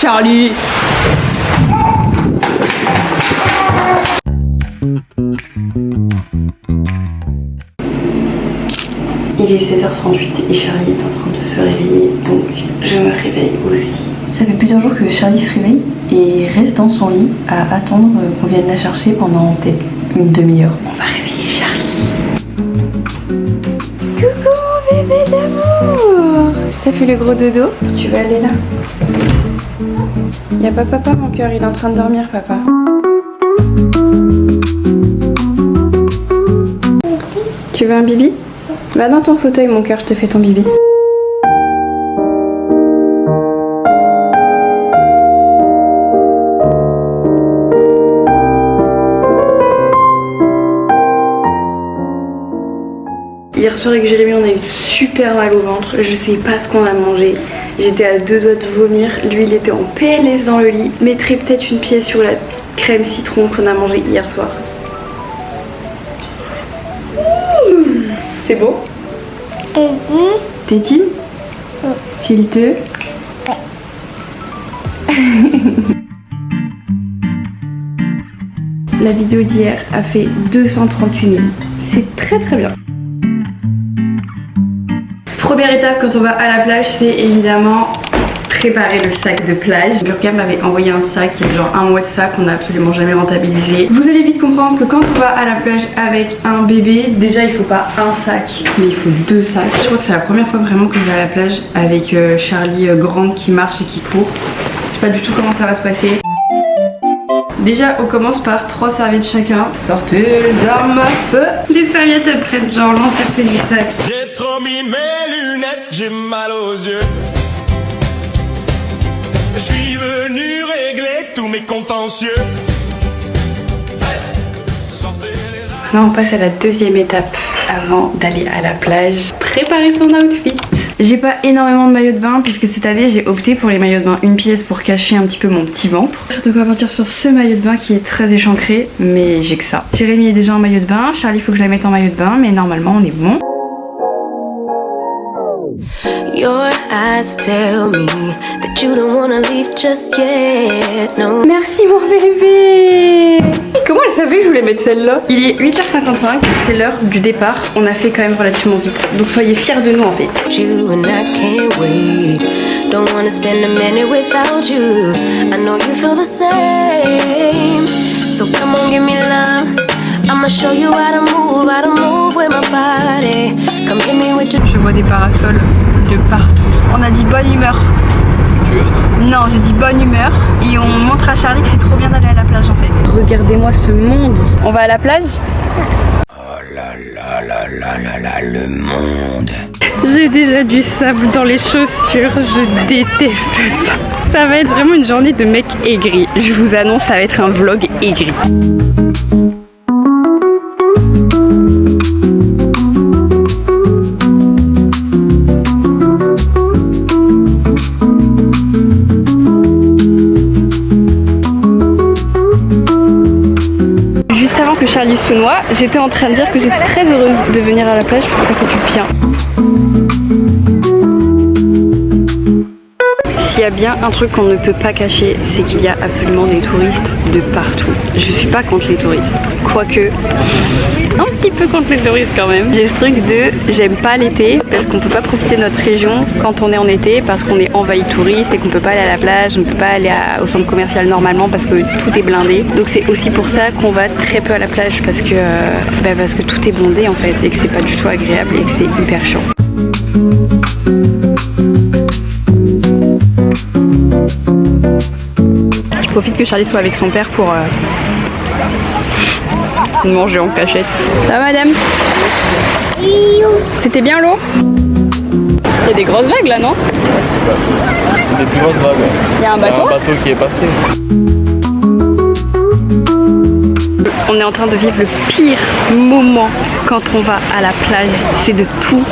Charlie. Il est 7h38 et Charlie est en train de se réveiller, donc je me réveille aussi. Ça fait plusieurs jours que Charlie se réveille et reste dans son lit à attendre qu'on vienne la chercher pendant peut-être une demi-heure. On va réveiller Charlie. Coucou mon bébé d'amour. T'as fait le gros dodo? Tu vas aller là? Y'a pas papa mon cœur, il est en train de dormir papa. Tu veux un bibi? Va dans ton fauteuil mon cœur, je te fais ton bibi. Hier soir avec Jérémy on a eu super mal au ventre, je sais pas ce qu'on a mangé. J'étais à deux doigts de vomir, lui il était en PLS dans le lit. Mettrai peut-être une pièce sur la crème citron qu'on a mangé hier soir. C'est beau? Tétine? S'il te... La vidéo d'hier a fait 238 000. C'est très très bien. Première étape quand on va à la plage, c'est évidemment préparer le sac de plage. Burkham m'avait envoyé un sac il y a genre un mois de ça qu'on n'a absolument jamais rentabilisé. Vous allez vite comprendre que quand on va à la plage avec un bébé, déjà il faut pas un sac, mais il faut deux sacs. Je crois que c'est la première fois vraiment que je vais à la plage avec Charlie grande qui marche et qui court. Je sais pas du tout comment ça va se passer. Déjà on commence par 3 serviettes chacun. Sortez les armes à feu. Les serviettes elles prennent genre l'entièreté du sac. J'ai trop mis mes lunettes, j'ai mal aux yeux. Je suis venu régler tous mes contentieux. Sortez les armes. Maintenant on passe à la deuxième étape avant d'aller à la plage. Préparer son outfit. J'ai pas énormément de maillots de bain puisque cette année j'ai opté pour les maillots de bain une pièce pour cacher un petit peu mon petit ventre. De quoi partir sur ce maillot de bain qui est très échancré, mais j'ai que ça. Jérémy est déjà en maillot de bain, Charlie faut que je la mette en maillot de bain, mais normalement on est bon. Your eyes tell me that you don't wanna leave just yet. No. Merci mon bébé. Comment elle savait que je voulais mettre celle-là? Il est 8h55, c'est l'heure du départ. On a fait quand même relativement vite, donc soyez fiers de nous en fait. You and I can't wait. Don't wanna spend a minute without you. I know you feel the same. So come on, give me love. I'ma show you how to move with my body. Come give me with your... Je vois des parasols de partout. On a dit bonne humeur. Non, j'ai dit bonne humeur et on montre à Charlie que c'est trop bien d'aller à la plage en fait. Regardez-moi ce monde. On va à la plage? Oh là là là là là là, le monde. J'ai déjà du sable dans les chaussures, je déteste ça. Ça va être vraiment une journée de mec aigri. Je vous annonce, ça va être un vlog aigri. Charlie se noie, j'étais en train de dire que j'étais très heureuse de venir à la plage parce que ça fait du bien. S'il y a bien un truc qu'on ne peut pas cacher, c'est qu'il y a absolument des touristes de partout. Je suis pas contre les touristes, quoique un petit peu contre les touristes quand même. J'ai ce truc de j'aime pas l'été parce qu'on peut pas profiter de notre région quand on est en été parce qu'on est envahi de touristes et qu'on peut pas aller à la plage, on ne peut pas aller au centre commercial normalement parce que tout est blindé. Donc c'est aussi pour ça qu'on va très peu à la plage parce que tout est blindé en fait et que c'est pas du tout agréable et que c'est hyper chiant. Je profite que Charlie soit avec son père pour manger en cachette. Ça va madame? C'était bien l'eau? Il y a des grosses vagues là, non? Des plus grosses vagues. Il y a un bateau? Il y a un bateau qui est passé. On est en train de vivre le pire moment quand on va à la plage, c'est de tout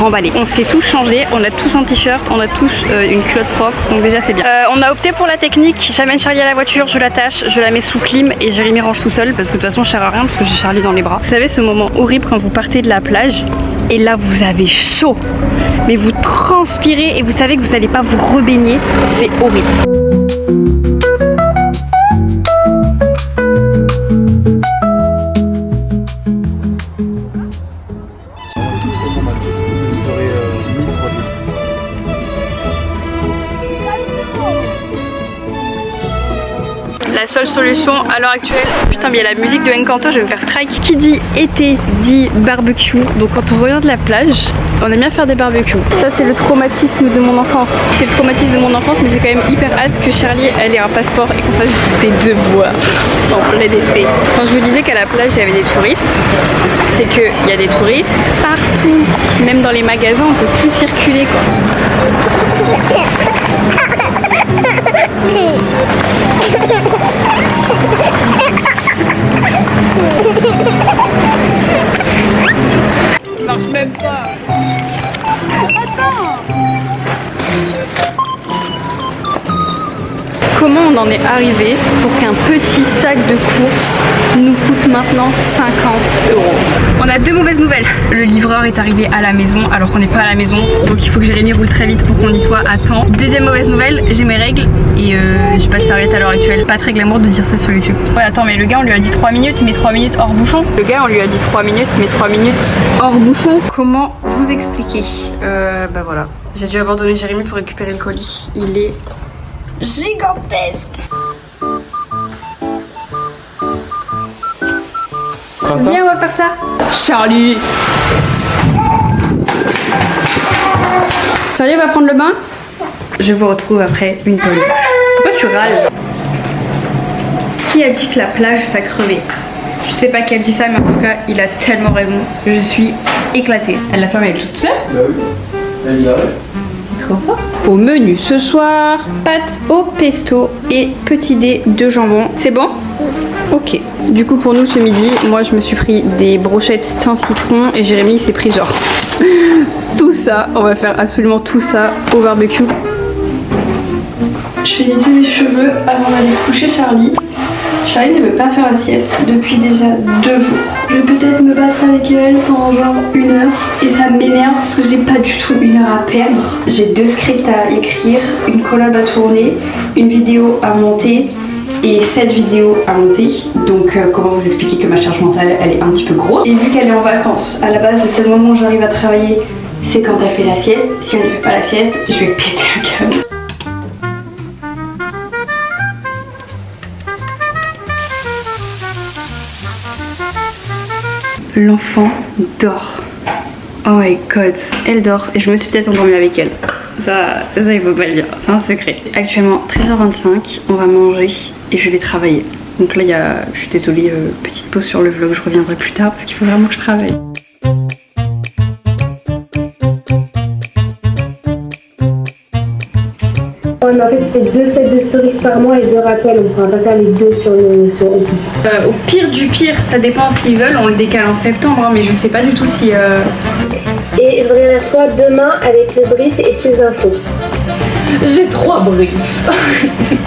remballer. On s'est tous changé, on a tous un t-shirt, on a tous une culotte propre, donc déjà c'est bien. On a opté pour la technique, j'amène Charlie à la voiture, je l'attache, je la mets sous clim et Jérémy range tout seul parce que de toute façon je sers à rien parce que j'ai Charlie dans les bras. Vous savez ce moment horrible quand vous partez de la plage et là vous avez chaud. mais vous transpirez et vous savez que vous n'allez pas vous rebaigner, c'est horrible. La seule solution à l'heure actuelle, putain mais il y a la musique de Encanto, je vais me faire strike. Qui dit été dit barbecue, donc quand on revient de la plage, on aime bien faire des barbecues. Ça c'est le traumatisme de mon enfance. C'est le traumatisme de mon enfance, mais j'ai quand même hyper hâte que Charlie elle ait un passeport et qu'on fasse des devoirs en plein été. Quand je vous disais qu'à la plage il y avait des touristes, c'est qu'il y a des touristes partout, même dans les magasins on peut plus circuler quoi. Il marche même pas. Attends. Comment on en est arrivé pour qu'un petit sac de courses nous coûte maintenant 50 €? On a deux mauvaises nouvelles. Le livreur est arrivé à la maison alors qu'on n'est pas à la maison. Donc il faut que Jérémy roule très vite pour qu'on y soit à temps. Deuxième mauvaise nouvelle, j'ai mes règles et j'ai pas de serviette à l'heure actuelle. Pas très glamour de dire ça sur YouTube. Ouais attends mais le gars on lui a dit 3 minutes mais 3 minutes hors bouchon. Le gars on lui a dit 3 minutes mais 3 minutes hors bouchon. Comment vous expliquer? Bah voilà. J'ai dû abandonner Jérémy pour récupérer le colis. Il est gigantesque. Viens, on va faire ça. Charlie. Charlie va prendre le bain. Je vous retrouve après une pause. Pourquoi tu râles? Qui a dit que la plage ça crevait? Je sais pas qui a dit ça, mais en tout cas, il a tellement raison. Je suis éclatée. Elle l'a fermée toute seule? Bah oui, elle y arrive. Trop fort. Au menu ce soir, pâtes au pesto et petit dé de jambon. C'est bon? Ok. Du coup pour nous ce midi, moi je me suis pris des brochettes thym citron et Jérémy s'est pris genre tout ça. On va faire absolument tout ça au barbecue. Je fais nettoyer mes cheveux avant d'aller coucher Charlie. Charlie ne veut pas faire la sieste depuis déjà 2 jours. Je vais peut-être me battre avec elle pendant genre 1 heure et ça m'énerve parce que j'ai pas du tout 1 heure à perdre. J'ai 2 scripts à écrire, une collab à tourner, une vidéo à monter et 7 vidéos à monter. Donc comment vous expliquer que ma charge mentale elle est un petit peu grosse. Et vu qu'elle est en vacances, à la base le seul moment où j'arrive à travailler c'est quand elle fait la sieste. Si elle ne fait pas la sieste, je vais péter un câble. L'enfant dort. Oh my god, elle dort et je me suis peut-être endormie avec elle. Ça il faut pas le dire, c'est un secret. Actuellement 13h25, on va manger et je vais travailler. Donc là je suis désolée, petite pause sur le vlog, je reviendrai plus tard parce qu'il faut vraiment que je travaille. Ouais, mais en fait, c'est 2 sets de stories par mois et 2 rappels. On pourra pas faire les 2 sur Au pire du pire, ça dépend s'ils veulent, on le décale en septembre, hein, mais je sais pas du tout si. Et je reviens vers toi demain avec le brief et plus d'infos. J'ai 3 briefs.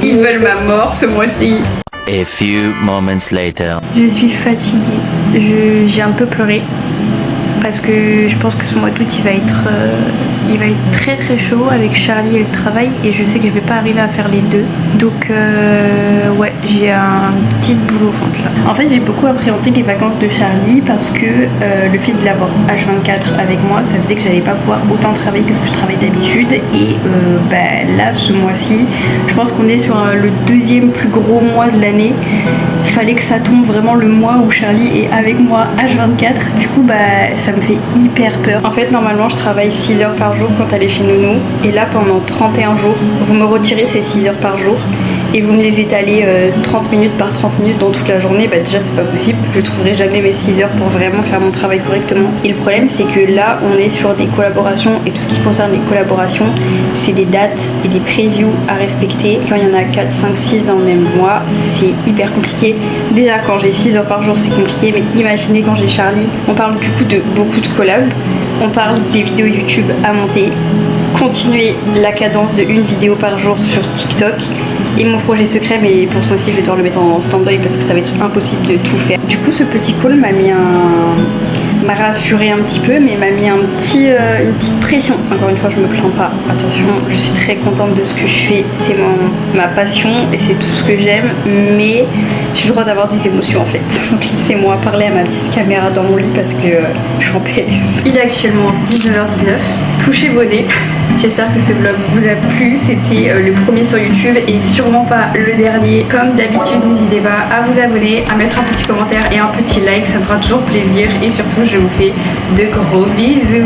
Ils veulent ma mort ce mois-ci. A few moments later. Je suis fatiguée. J'ai un peu pleuré. Parce que je pense que ce mois d'août il va être très très chaud avec Charlie et le travail et je sais que je vais pas arriver à faire les deux. Donc ouais, j'ai un petit boulot au ventre là. En fait j'ai beaucoup appréhendé les vacances de Charlie parce que le fait de l'avoir H24 avec moi, ça faisait que j'allais pas pouvoir autant travailler que ce que je travaille d'habitude. Et là ce mois-ci, je pense qu'on est sur le 2e plus gros mois de l'année. Il fallait que ça tombe vraiment le mois où Charlie est avec moi H24. Du coup ça me fait hyper peur. En fait normalement je travaille 6 heures par jour quand elle est chez Nounou. Et là pendant 31 jours, vous me retirez ces 6 heures par jour et vous me les étalez 30 minutes par 30 minutes dans toute la journée. Déjà c'est pas possible, je trouverai jamais mes 6 heures pour vraiment faire mon travail correctement. Et le problème c'est que là on est sur des collaborations et tout ce qui concerne les collaborations c'est des dates et des previews à respecter. Quand il y en a 4, 5, 6 dans le même mois, c'est hyper compliqué. Déjà quand j'ai 6 heures par jour c'est compliqué, mais imaginez quand j'ai Charlie. On parle du coup de beaucoup de collabs, on parle des vidéos YouTube à monter, continuer la cadence de 1 vidéo par jour sur TikTok et mon projet secret, mais pour ce mois-ci je vais devoir le mettre en stand-by parce que ça va être impossible de tout faire. Du coup ce petit call m'a mis m'a rassurée un petit peu, mais m'a mis une petite pression. Encore une fois, je me plains pas. Attention, je suis très contente de ce que je fais. C'est ma passion et c'est tout ce que j'aime. Mais j'ai le droit d'avoir des émotions en fait. Donc laissez-moi parler à ma petite caméra dans mon lit parce que je suis en PLS. Il est actuellement 19h19. Touchez vos nez. J'espère que ce vlog vous a plu. C'était le premier sur YouTube et sûrement pas le dernier. Comme d'habitude, n'hésitez pas à vous abonner, à mettre un petit commentaire et un petit like. Ça me fera toujours plaisir. Et surtout, je vous fais de gros bisous.